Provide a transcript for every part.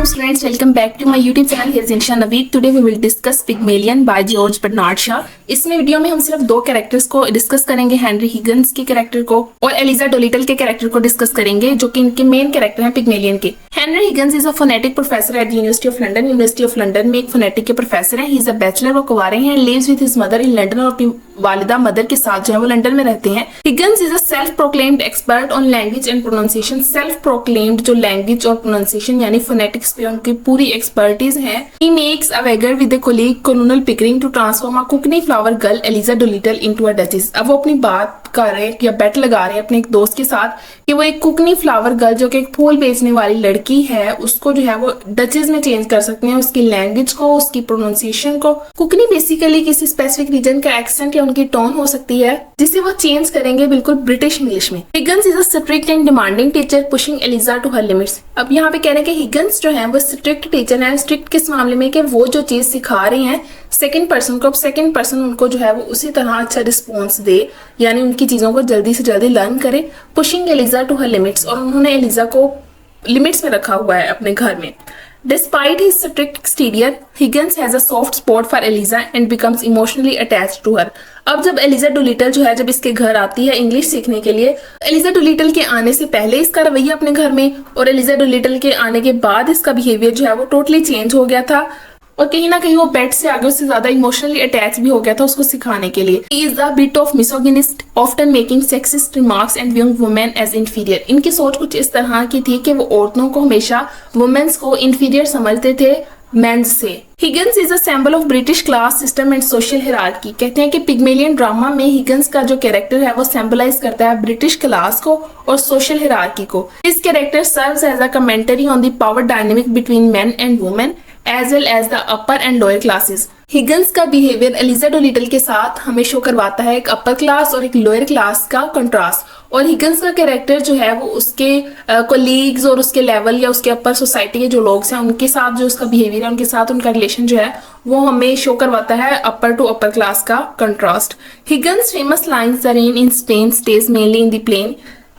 students, welcome back to my YouTube channel. Here is Insha Naveed. Today we will discuss Pygmalion by George Bernard Shaw. इसमें video में हम सिर्फ दो characters को discuss करेंगे, Henry हिगन्स के कैरेक्टर को और एलिजा डोलिटल के कैरेक्टर को डिस्कस करेंगे, जो कि इनके मेन कैरेक्टर हैं पिग्मेलियन के। Henry Higgins is a phonetic professor at University of London. University of London में एक फोनेटिक के प्रोफेसर हैं। ही इज अ बैचलर, वो कुंवारे हैं। Lives with his mother in London, और अपनी वालिदा मदर के साथ जो है वो लंदन में रहते हैं। Higgins is a self proclaimed expert on language and pronunciation. Self proclaimed जो लैंग्वेज और प्रोनाउंसिएशन यानी फोनेटिक्स पे उनकी पूरी एक्सपर्टीज है। He makes a wager with a colleague Colonel Pickering to transform a Cockney flower girl Eliza Doolittle into a duchess. अब वो अपनी बात कर रहे हैं या बेट लगा रहे हैं अपने एक दोस्त के साथ कि वो एक कुकनी फ्लावर गर्ल जो कि एक फूल बेचने वाली लड़की है, उसको जो है वो डचेस में चेंज कर सकते हैं, उसकी लैंग्वेज को, उसकी प्रोनाउंसिएशन को। कुकनी बेसिकली किसी स्पेसिफिक रीजन का एक्सेंट या उनकी टोन हो सकती है, जिसे वो चेंज करेंगे बिल्कुल ब्रिटिश इंग्लिश में। Higgins is a strict and demanding teacher pushing Eliza to her limits. अब यहाँ पे कह रहे हैं कि हिगन्स जो है वो स्ट्रिक्ट टीचर है। स्ट्रिक्ट किस मामले में कि वो जो चीज सिखा रहे हैं सेकंड पर्सन को, सेकंड पर्सन उनको जो है वो उसी तरह अच्छा रिस्पॉन्स दे, यानी उनकी चीजों को जल्दी से जल्दी लर्न करे। Pushing Eliza to her limits, और उन्होंने एलिजा को लिमिट्स में रखा हुआ है अपने घर में। Despite his strict exterior, Higgins has a soft spot for Eliza and becomes emotionally attached to her. अब जब एलिजा डोलिटल जो है जब इसके घर आती है इंग्लिश सीखने के लिए, एलिजा डोलिटल के आने से पहले इसका रवैया अपने घर में और एलिजा डोलिटल के आने के बाद इसका बिहेवियर जो है वो टोटली चेंज हो गया था, और कहीं ना कहीं वो बेट से आगे उससे ज्यादा इमोशनली अटैच भी हो गया था उसको सिखाने के लिए। He is a bit of misogynist, often making sexist remarks and viewing women as inferior. इनकी सोच कुछ इस तरह की थी कि वो औरतों को हमेशा वुमेन्स को इंफीरियर समझते थे मेंस से। Higgins is a symbol of British class system and social hierarchy. कहते हैं कि पिग्मेलियन ड्रामा में हिगन्स का जो कैरेक्टर है वो सिंबलाइज करता है ब्रिटिश क्लास को और सोशल हिरार्की को। This character serves as a commentary on the power dynamic between men and women as well as the upper and lower classes. Higgins का बिहेवियर एलिजा डोलिटल के साथ हमें show करवाता है एक अपर क्लास और एक लोअर क्लास का कंट्रास्ट, और हिगन्स का कैरेक्टर जो है वो उसके कोलीग्स और उसके लेवल या उसके अपर सोसाइटी के जो लोग हैं उनके साथ जो उसका बिहेवियर है, उनके साथ उनका रिलेशन जो है वो हमें शो करवाता है अपर टू अपर क्लास का contrast. Higgins famous lines the rain in Spain stays mainly in the plain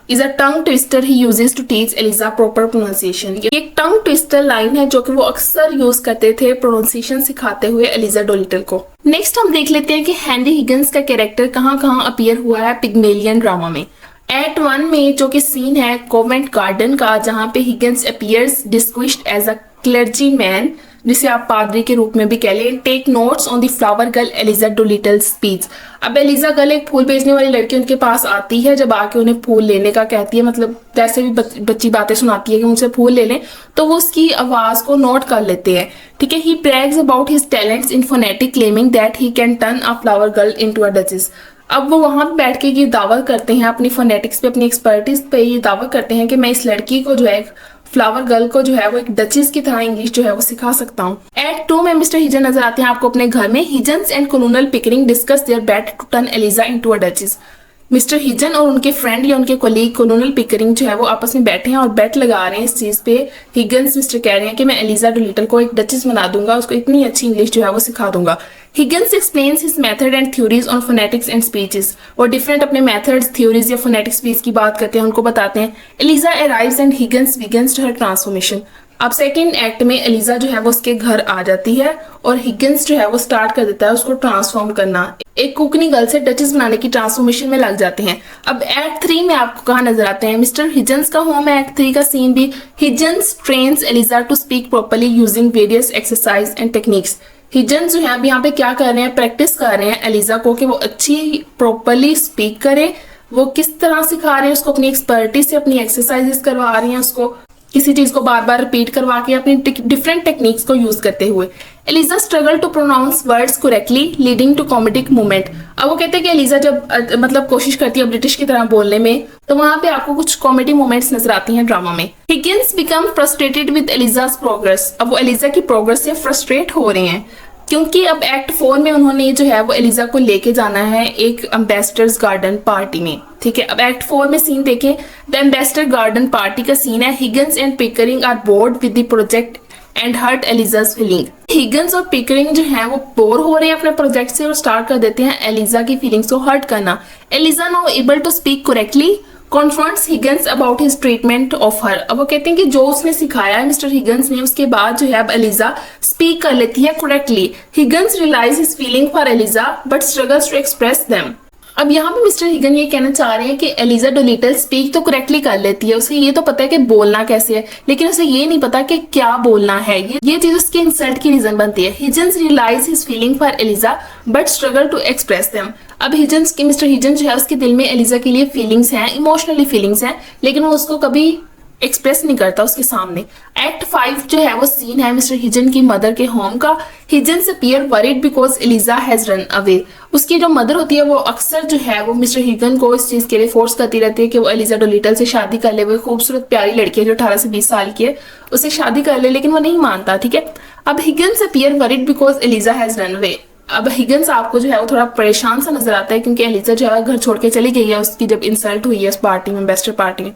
is a tongue twister he uses to teach Eliza proper pronunciation. ये एक tongue twister लाइन है जो कि वो अक्सर use करते थे प्रोनाउंसिएशन सिखाते हुए एलिजा डोलिटल को। नेक्स्ट हम देख लेते हैं कि हेनरी हिगन्स का कैरेक्टर कहाँ कहाँ अपीयर हुआ है पिग्मेलियन ड्रामा में। एक्ट 1 में जो कि सीन है कॉन्वेंट गार्डन का, जहाँ पे Higgins appears disguised as a clergyman, जिसे आप पादरी के रूप में भी कह लें। Take notes on the flower girl Eliza Doolittle speech. अब एलिजा गर्ल एक फूल बेचने वाली लड़की उनके पास आती है, जब आके उन्हें फूल लेने का कहती है, मतलब वैसे भी बच्ची बातें सुनाती है कि उनसे फूल ले लें, तो वो उसकी आवाज को नोट कर लेते हैं। ठीक है। He brags about his talents in phonetic claiming that he can turn a flower girl into a duchess. अब वो वहां पे बैठ के ये दावा करते हैं अपनी फोनेटिक्स पे, अपनी एक्सपर्टीज पे ये दावा करते हैं कि मैं इस लड़की को जो है फ्लावर गर्ल को जो है वो एक डचेस की तरह इंग्लिश जो है वो सिखा सकता हूँ। एक्ट 2 में मिस्टर हिजन नजर आते हैं आपको अपने घर में। Higgins and Colonel Pickering discuss their bet to turn Eliza into a duchess. Mister Higgins और उनके फ्रेंड या उनके कोलीग कोलोनल पिकरिंग जो है वो आपस में बैठे हैं और बेट लगा रहे हैं इस चीज पे। हिगन्स मिस्टर कह रहे हैं कि मैं एलिजा डोलिटल को एक डचेस बना दूंगा, उसको इतनी अच्छी इंग्लिश जो है वो सिखा दूंगा। Higgins explains his method and theories on phonetics and speeches, और डिफरेंट अपने मेथड्स, थ्योरीज या फोनेटिक स्पीच की बात करते हैं, उनको बताते हैं। Eliza arrives and Higgins begins to her transformation. अब सेकेंड एक्ट में एलिजा जो है वो उसके घर आ जाती है और हिगन्स जो है वो स्टार्ट कर देता है उसको ट्रांसफॉर्म करना, एक कुकनी गर्ल से डचेस बनाने की ट्रांसफॉर्मेशन में लग जाते हैं। अब एक्ट 3 में आपको कहाँ नजर आते हैं? मिस्टर हिजन्स का होम है एक्ट 3 का सीन भी। Higgins trains Eliza to speak properly using various exercise and techniques. Higgins जो है अब यहाँ पे क्या कर रहे हैं, प्रैक्टिस कर रहे हैं एलिजा को कि वो अच्छी प्रॉपर्ली स्पीक करे। वो किस तरह सिखा रहे हैं उसको, अपनी एक्सपर्टीज से अपनी एक्सरसाइजेस करवा रही हैं उसको, किसी चीज को बार बार रिपीट करवा के अपनी डिफरेंट टेक्निक्स को यूज करते हुए। Eliza struggle to pronounce words correctly leading to comedic movement. अब वो कहते हैं कि एलिजा जब मतलब कोशिश करती है ब्रिटिश की तरह बोलने में, तो वहां पे आपको कुछ कॉमेडी मोमेंट्स नजर आती हैं ड्रामा में। Higgins become frustrated with Eliza's progress. अब वो एलिजा की प्रोग्रेस से फ्रस्ट्रेट हो रहे हैं, क्योंकि अब एक्ट 4 में उन्होंने जो है वो एलिजा को लेके जाना है एक एम्बेसडर्स गार्डन पार्टी में। ठीक है। अब एक्ट 4 में सीन देखें, द एम्बेसडर गार्डन पार्टी का सीन है। Higgins and Pickering are bored with the project and hurt Eliza's feeling. Higgins और पिकरिंग जो है वो बोर हो रहे हैं अपने प्रोजेक्ट से और स्टार्ट कर देते हैं एलिजा की फीलिंग्स को हर्ट करना। Eliza now able to speak correctly confronts Higgins about his treatment of her. अब वो कहते हैं कि जो उसने सिखाया है मिस्टर हिगन्स ने, उसके बाद जो है अब एलिजा स्पीक कर लेती है correctly. Higgins realise his feeling for Eliza but struggles to express them. अब यहाँ पे मिस्टर हिगन ये कहना चाह रहे हैं कि एलिजा डोलिटल स्पीक तो करेक्टली कर लेती है, उसे ये तो पता है कि बोलना कैसे है, लेकिन उसे ये नहीं पता कि क्या बोलना है। ये चीज उसके इंसल्ट की रीजन बनती है। Higgins realise his feeling for Eliza but struggle to express them. अब हिजन्स की मिस्टर हिजन जो है उसके दिल में एलिजा के लिए फीलिंग्स हैं, इमोशनली फीलिंग्स हैं, लेकिन वो उसको कभी एक्सप्रेस नहीं करता उसके सामने। एक्ट 5 जो है वो सीन है मिस्टर हिजन की मदर के होम का। Higgins appear worried because Eliza has run away. उसकी जो मदर होती है वो अक्सर जो है वो मिस्टर हिगन को इस चीज के लिए फोर्स करती रहती है कि वो एलिजा डोलिटल से शादी कर ले। वो खूबसूरत प्यारी लड़की है जो 18 से 20 साल की है, उसे शादी कर ले, लेकिन वो नहीं मानता। ठीक है, अब Higgins appear worried because Eliza has run away. अब हिगन्स आपको जो है वो थोड़ा परेशान सा नजर आता है क्योंकि एलिजा जो है घर छोड़ के चली गई है उसकी जब इंसल्ट हुई है उस पार्टी में, बेस्टर पार्टी में।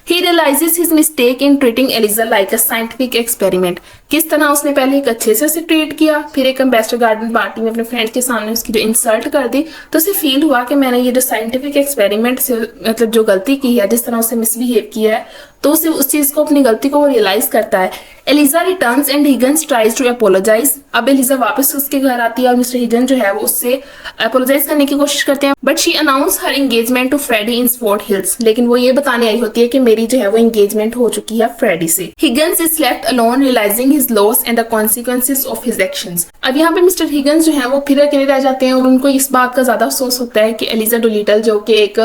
He realises his mistake in treating Eliza like a scientific experiment. किस तरह उसने पहले एक अच्छे से उसे ट्रीट किया, फिर एक एम्बेसडर गार्डन पार्टी में अपने फ्रेंड्स के सामने उसकी जो इंसल्ट कर दी, तो उसे फील हुआ कि मैंने ये जो साइंटिफिक एक्सपेरिमेंट से मतलब जो गलती की है, जिस तरह उसे मिसबिहेव किया है, तो उसे उस चीज को, अपनी गलती को वो रियलाइज करता है। Eliza returns and Higgins tries to apologise. अब एलिजा वापस उसके घर आती है और मिस्टर हिगन जो है वो उससे अपोलोजाइज करने की कोशिश करते हैं, but she announce her engagement to Freddy in sport hills. लेकिन वो ये बताने आई होती है कि मेरी जो है वो एंगेजमेंट हो चुकी है फ्रेडी से। Higgins is left alone realising his loss and the consequences of his actions. अब यहाँ पे मिस्टर हिगन्स जो है वो फिर अकेले रह जाते हैं और उनको इस बात का ज्यादा अफसोस होता है कि एलिजा डोलिटल जो कि एक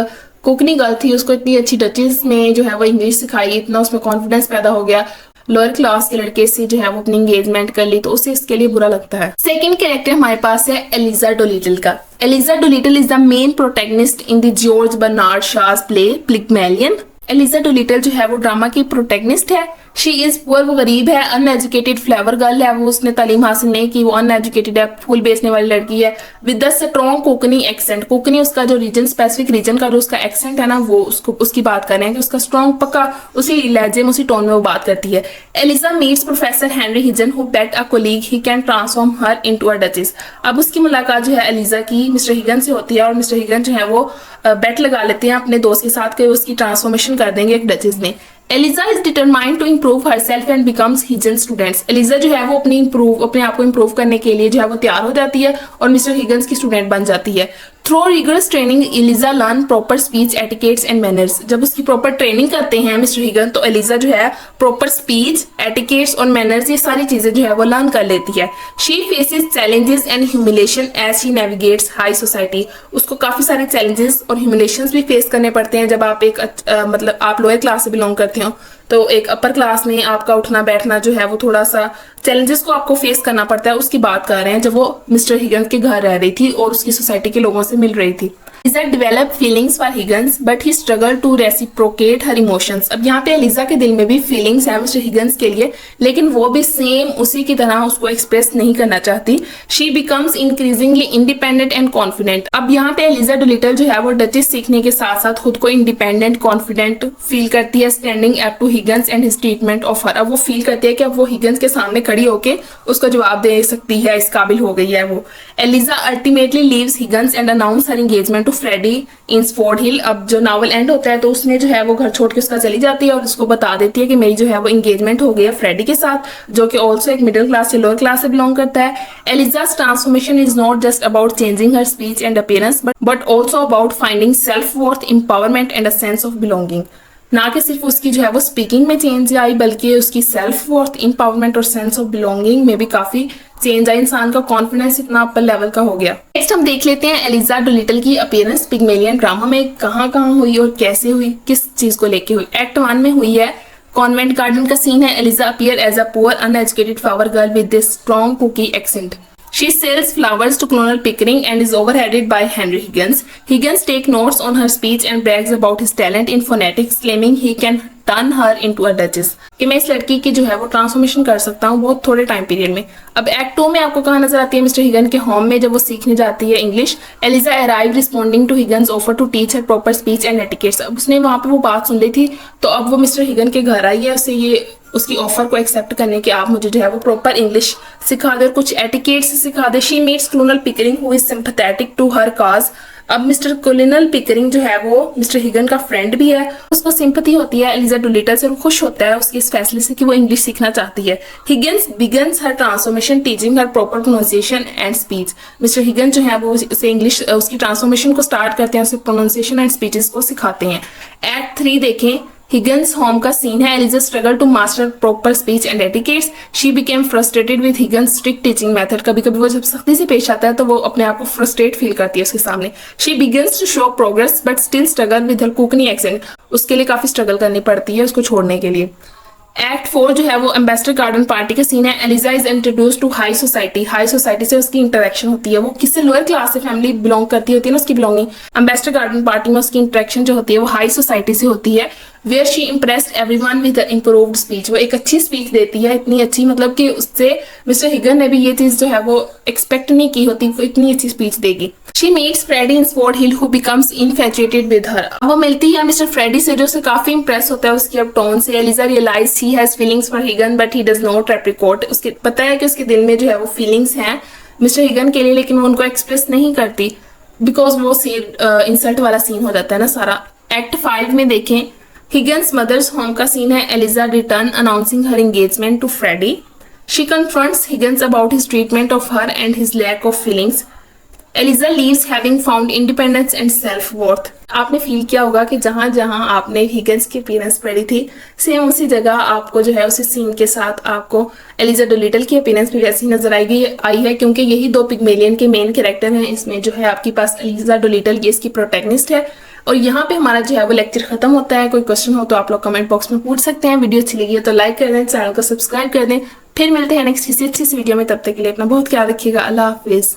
कुकनी गर्ल थी, उसको इतनी अच्छी डचेस में जो है वो इंग्लिश सिखाई, इतना उसमें कॉन्फिडेंस पैदा हो गया, लोअर क्लास के लड़के से जो है वो अपनी एंगेजमेंट कर ली, तो उसे इसके लिए बुरा लगता है। सेकंड कैरेक्टर हमारे पास है एलिजा डोलिटल का। Eliza Doolittle is the main protagonist in the George Bernard Shaw's play Pygmalion. Eliza Doolittle जो है वो ड्रामा की प्रोटैगनिस्ट है। शी इज पुअर, वो गरीब है, अनएजुकेटेड फ्लेवर गर्ल है, वो उसने तालीम हासिल नहीं की, वो अनएजुकेटेड है, फूल बेचने वाली लड़की है, with the strong Konkani accent. Konkani उसका जो रीजन, स्पेसिफिक रीजन का जो उसका एक्सेंट है ना, वो उसकी बात कर रहे हैं कि उसका स्ट्रॉन्ग पक्का उसी लहजे में, उसी टोन में वो बात करती है। Eliza meets Professor Henry Higgins who bet a colleague he can transform her into a duchess. अब उसकी मुलाकात जो है एलिजा की मिस्टर हिगन से होती है और मिस्टर हिगन जो है वो बेट लगा लेते हैं अपने दोस्त के साथ कि उसकी ट्रांसफॉर्मेशन कर देंगे एक डचेस में। Eliza is determined to improve herself and becomes Higgins students. Eliza जो है वो अपने आप को इम्प्रूव करने के लिए जो है वो तैयार हो जाती है और मिस्टर हिगन्स की स्टूडेंट बन जाती है। Through rigorous training Eliza learn proper speech etiquettes and manners. जब उसकी प्रॉपर ट्रेनिंग करते हैं मिस्टर हिगन, तो एलिजा जो है प्रॉपर स्पीच, एटिकेट्स और मैनर्स, ये सारी चीजें जो है वो लर्न कर लेती है। She faces challenges and humiliation as she navigates high society. उसको काफी सारे चैलेंजेस और ह्यूमिलेशंस भी फेस करने पड़ते हैं जब आप एक मतलब आप लोअर क्लास से बिलोंग करते हो, तो एक अपर क्लास में आपका उठना बैठना जो है वो थोड़ा सा चैलेंजेस को आपको फेस करना पड़ता है। उसकी बात कर रहे हैं जब वो मिस्टर हिगन के घर रह रही थी और उसकी सोसाइटी के लोगों से मिल रही थी। Eliza developed feelings for Higgins, but he struggled to reciprocate her emotions. अब यहाँ पे एलिजा के दिल में भी फीलिंग्स है मिस्टर हिगन्स के लिए, लेकिन वो भी सेम उसी की तरह उसको एक्सप्रेस नहीं करना चाहती। She becomes increasingly independent and confident. अब यहाँ पे एलिजा डोलिटल जो है वो डचेस सीखने के साथ साथ खुद को इंडिपेंडेंट, कॉन्फिडेंट फील करती है, standing up to Higgins and his treatment of her. अब वो फील करती है कि अब वो हिगन्स के सामने खड़ी होके उसका जवाब दे सकती है, इस काबिल हो गई है वो। Eliza ultimately leaves Higgins and announce her engagement to Freddy in sport hill. अब जो नावल एंड होता है तो उसमें जो है वो घर छोड़ के उसका चली जाती है और उसको बता देती है कि मेरी जो है वो एंगेजमेंट हो गई है फ्रेडी के साथ, जो कि ऑल्सो एक मिडिल क्लास से लोअर क्लास से बिलोंग करता है। Eliza's transformation is not just about changing her speech and appearance but also about finding self worth, empowerment and a sense of belonging. ना कि सिर्फ उसकी जो है वो स्पीकिंग में चेंज आई, बल्कि उसकी सेल्फ वर्थ, एम्पावरमेंट और सेंस ऑफ बिलोंगिंग में भी काफी चेंज आई। इंसान का कॉन्फिडेंस इतना अपर लेवल का हो गया। नेक्स्ट हम देख लेते हैं एलिजा डोलिटल की अपीयरेंस पिग्मेलियन ड्रामा में कहाँ हुई और कैसे हुई, किस चीज को लेके हुई। एक्ट 1 में हुई है, कॉन्वेंट गार्डन का सीन है। Eliza appear as a poor uneducated flower girl with this strong cookie accent. She sells flowers to Colonel Pickering and is overheaded by Henry Higgins. Higgins takes notes on her speech and brags about his talent in phonetics, claiming he can turn her into a duchess. कि मैं इस लड़की की जो है वो transformation कर सकता हूँ बहुत थोड़े टाइम पीरियड में। अब एक्ट 2 में आपको कहाँ नजर आती है मिस्टर हिगन के होम में जब वो सीखने जाती है English. Eliza arrive responding to Higgins offer to teach her proper speech and etiquettes. अब उसने वहाँ पे वो बात सुन ली थी, तो अब वो मिस्टर हिगन के घर आई है, उसे ये उसकी ऑफर को एक्सेप्ट करने की, आप मुझे जो है वो प्रॉपर इंग्लिश सिखा दे, कुछ एटिकेट्स सिखा दे। She meets colonel Pickering who is sympathetic to her cause. अब मिस्टर कोलोनल पिकरिंग जो है वो मिस्टर हिगन का फ्रेंड भी है, उसको सिंपैथी होती है एलिजा डोलिटल से, वो खुश होता है उसके इस फैसले से कि वो इंग्लिश सीखना चाहती है। Higgins begins her transformation teaching her proper pronunciation and speech. Mister Higgin जो है वो उसे इंग्लिश उसकी ट्रांसफॉर्मेशन को स्टार्ट करते हैं, उसे प्रोनाउंसिएशन एंड स्पीचेस को सिखाते हैं। एक्ट 3 देखें, हिगन्स होम का सीन है। Eliza struggle to master proper speech and etiquettes. She became frustrated with Higgins strict teaching method. कभी कभी वो जब सख्ती से पेश आता है तो वो अपने आप को फ्रस्ट्रेट फील करती है उसके सामने। She begins to show progress but still struggle with her cockney accent. उसके लिए काफी स्ट्रगल करनी पड़ती है उसको छोड़ने के लिए। एक्ट 4 जो है वो एम्बेसडर गार्डन पार्टी का सीन है। Eliza is introduce to high society. High society से उसकी इंटरेक्शन होती है, वो किसी लोअर क्लास से फैमिली बिलोंग करती होती है ना उसकी बिलोंगिंग। एम्बेसडर गार्डन पार्टी में उसकी इंटरेक्शन जो होती है वो हाई सोसाइटी से होती है। Where she impressed everyone with improved speech. वो एक अच्छी स्पीच देती है, इतनी अच्छी मतलब कि उससे मिस्टर हिगन ने भी ये चीज जो है वो एक्सपेक्ट नहीं की होती, वो इतनी अच्छी स्पीच देगी। She meets Freddie in Sport Hill who becomes infatuated with her. अब वो मिलती है मिस्टर फ्रेडी से जो उसे काफी इंप्रेस होता है उसकी अब टोन से। Eliza realize he has feelings for Higgin but he does not reciprocate. उसके पता है कि उसके दिल में जो है वो फीलिंग्स हैं मिस्टर हिगन के लिए, लेकिन वो उनको एक्सप्रेस नहीं करती बिकॉज वो इंसल्ट वाला सीन हो जाता है ना सारा। एक्ट 5 में देखें, हिगन्स मदर्स होम का सीन है। Eliza return announcing her engagement to Freddy. She confronts Higgins about his treatment of her and his lack of feelings. Eliza leaves having found independence and self worth. आपने feel किया होगा कि जहां जहां आपने हिगन्स की अपीयरेंस पढ़ी थी सेम उसी जगह आपको जो है उसी सीन के साथ आपको एलिजा डोलिटल की अपीयरेंस भी वैसी नजर आई है, क्योंकि यही दो पिग्मेलियन के मेन कैरेक्टर हैं। इसमें जो है आपके पास एलिजा डोलिटल ये इसकी प्रोटैगनिस्ट है। और यहाँ पे हमारा जो है वो लेक्चर खत्म होता है। कोई क्वेश्चन हो तो आप लोग कमेंट बॉक्स में पूछ सकते हैं। वीडियो अच्छी लगी है तो लाइक कर दें, चैनल को सब्सक्राइब कर दें। फिर मिलते हैं नेक्स्ट किसी अच्छी सी वीडियो में, तब तक के लिए अपना बहुत ख्याल रखिएगा। अल्लाह हाफिज।